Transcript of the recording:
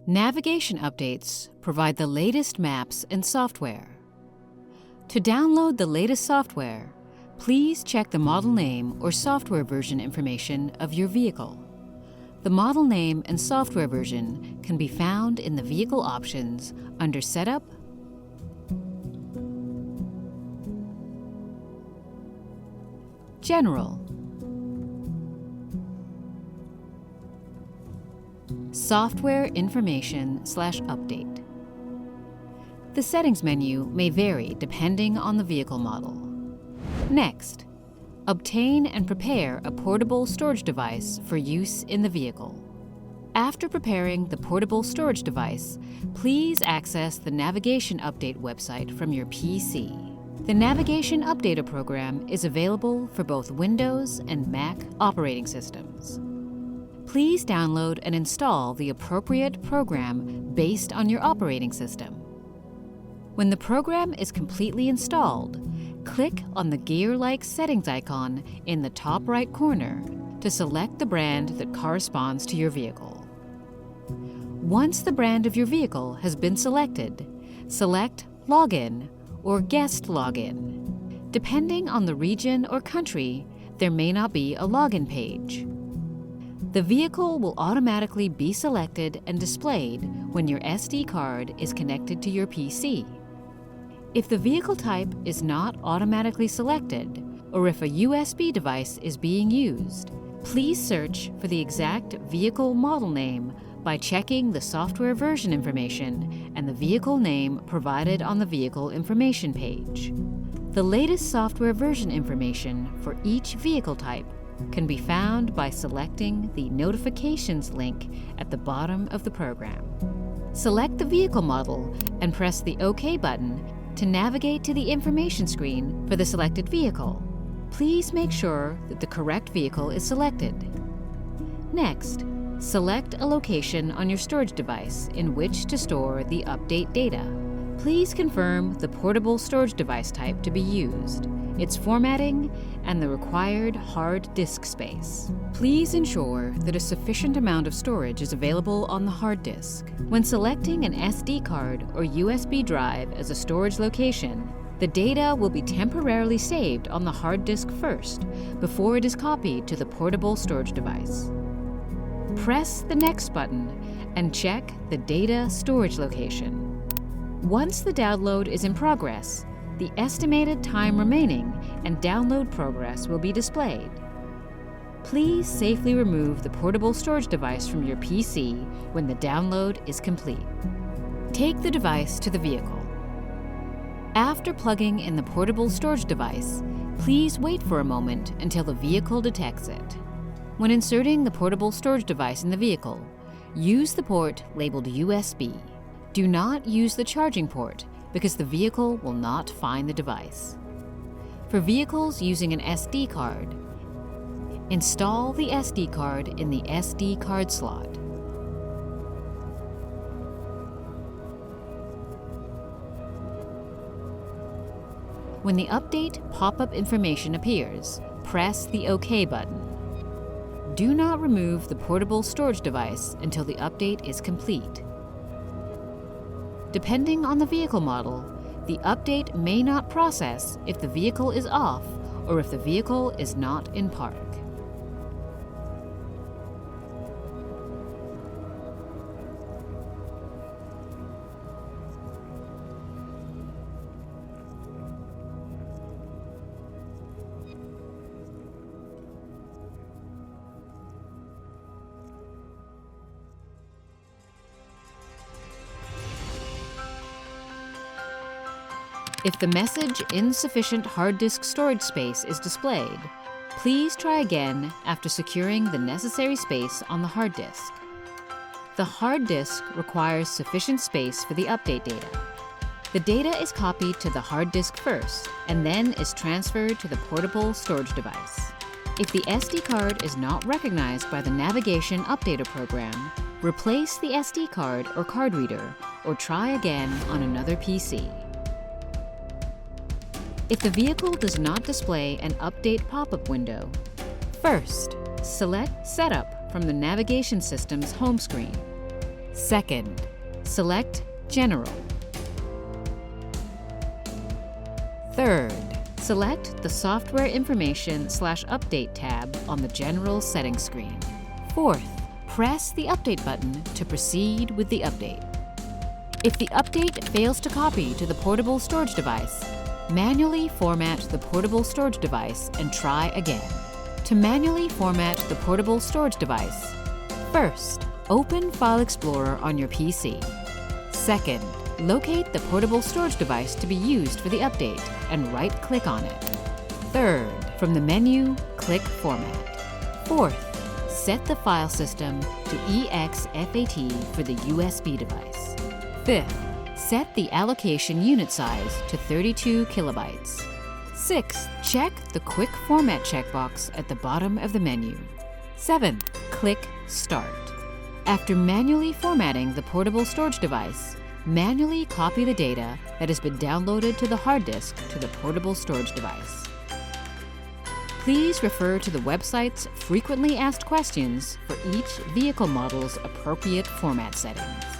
Navigation updates provide the latest maps and software. To download the latest software, please check the model name or software version information of your vehicle. The model name and software version can be found in the vehicle options under Setup, General, Software Information/Update. The settings menu may vary depending on the vehicle model. Next, obtain and prepare a portable storage device for use in the vehicle. After preparing the portable storage device, please access the Navigation Update website from your PC. The Navigation Updater program is available for both Windows and Mac operating systems. Please download and install the appropriate program based on your operating system. When the program is completely installed, click on the gear-like settings icon in the top right corner to select the brand that corresponds to your vehicle. Once the brand of your vehicle has been selected, select Login or Guest Login. Depending on the region or country, there may not be a login page. The vehicle will automatically be selected and displayed when your SD card is connected to your PC. If the vehicle type is not automatically selected, or if a USB device is being used, please search for the exact vehicle model name by checking the software version information and the vehicle name provided on the vehicle information page. The latest software version information for each vehicle type can be found by selecting the Notifications link at the bottom of the program. Select the vehicle model and press the OK button to navigate to the information screen for the selected vehicle. Please make sure that the correct vehicle is selected. Next, select a location on your storage device in which to store the update data. Please confirm the portable storage device type to be used, its formatting, and the required hard disk space. Please ensure that a sufficient amount of storage is available on the hard disk. When selecting an SD card or USB drive as a storage location, the data will be temporarily saved on the hard disk first, before it is copied to the portable storage device. Press the Next button and check the data storage location. Once the download is in progress, the estimated time remaining and download progress will be displayed. Please safely remove the portable storage device from your PC when the download is complete. Take the device to the vehicle. After plugging in the portable storage device, please wait for a moment until the vehicle detects it. When inserting the portable storage device in the vehicle, use the port labeled USB. Do not use the charging port because the vehicle will not find the device. For vehicles using an SD card, install the SD card in the SD card slot. When the update pop-up information appears, press the OK button. Do not remove the portable storage device until the update is complete. Depending on the vehicle model, the update may not process if the vehicle is off or if the vehicle is not in park. If the message "Insufficient hard disk storage space" is displayed, please try again after securing the necessary space on the hard disk. The hard disk requires sufficient space for the update data. The data is copied to the hard disk first and then is transferred to the portable storage device. If the SD card is not recognized by the Navigation Updater program, replace the SD card or card reader or try again on another PC. If the vehicle does not display an update pop-up window, first, select Setup from the navigation system's home screen. Second, select General. Third, select the Software Information/Update tab on the General Settings screen. Fourth, press the Update button to proceed with the update. If the update fails to copy to the portable storage device, manually format the portable storage device and try again. To manually format the portable storage device, first, open File Explorer on your PC. Second, locate the portable storage device to be used for the update and right-click on it. Third, from the menu, click Format. Fourth, set the file system to EXFAT for the USB device. Fifth, set the allocation unit size to 32 kilobytes. Sixth, check the Quick Format checkbox at the bottom of the menu. Seventh, click Start. After manually formatting the portable storage device, manually copy the data that has been downloaded to the hard disk to the portable storage device. Please refer to the website's frequently asked questions for each vehicle model's appropriate format settings.